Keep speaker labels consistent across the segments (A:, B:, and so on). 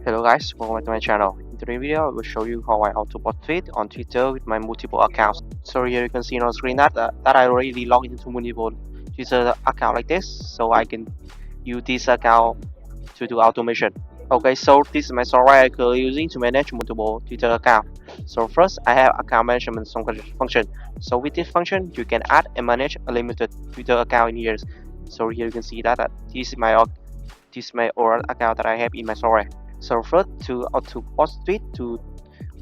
A: Hello guys, welcome back to my channel. In today's video, I will show you how I auto-bot tweet on Twitter with my multiple accounts. So here you can see on screen that I already logged into multiple Twitter account like this, so I can use this account to do automation. Okay, so this is my software I'm currently using to manage multiple Twitter accounts. So first, I have account management function. So with this function, you can add and manage a limited Twitter account in here. So here you can see that this is my old account that I have in my software. So first, to post tweet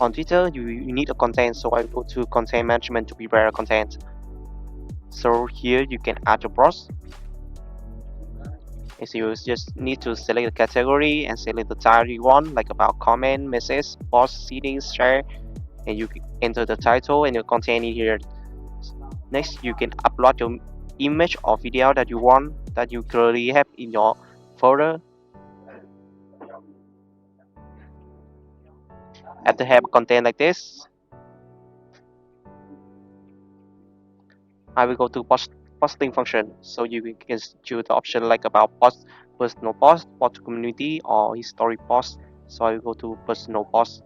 A: on Twitter, you need a content. So I go to content management to prepare a content. So here you can add your post. And so you just need to select the category and select the title you want, like about comment, message, post, settings, share, and you can enter the title and your content in here. Next, you can upload your image or video that you want that you currently have in your folder. After have content like this, I will go to posting function. So you can choose the option like about post, personal post to community, or history post. So I will go to personal post.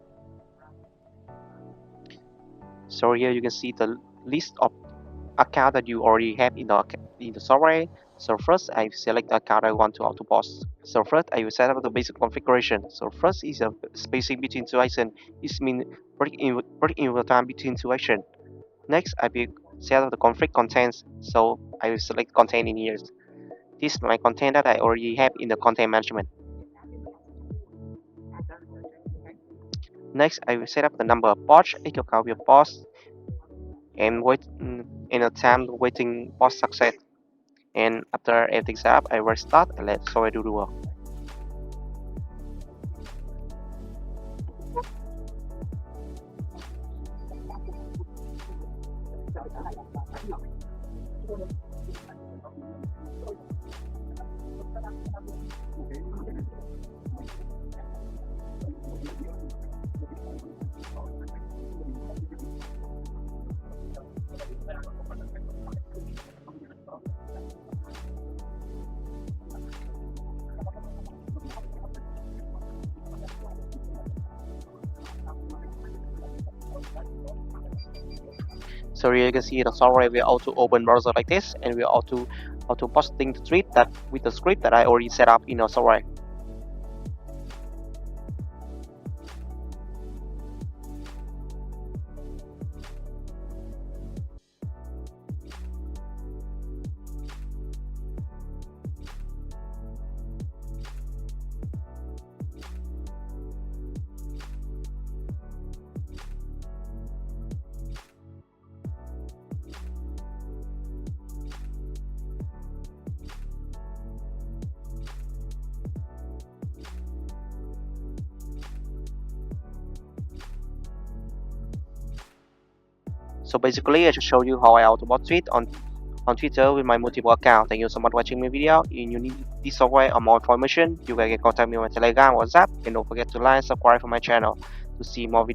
A: So here you can see the list of account that you already have in the software. So first I select the account I want to auto post. So first I will set up the basic configuration. So first is a spacing between two actions. This means break in time between two actions. Next I will set up the config contents. So I will select content in here. This is my content that I already have in the content management. Next I will set up the number of posts equal count your posts and wait in a time waiting post success. And after everything's up, I restart and let software do the work. So here you can see the software will auto open browser like this, and will auto posting the tweet that with the script that I already set up in the software. So basically, I just show you how I auto-bot tweet on Twitter with my multiple accounts. Thank you so much for watching my video. If you need this software or more information, you can contact me on my Telegram or WhatsApp. And don't forget to like and subscribe for my channel to see more videos.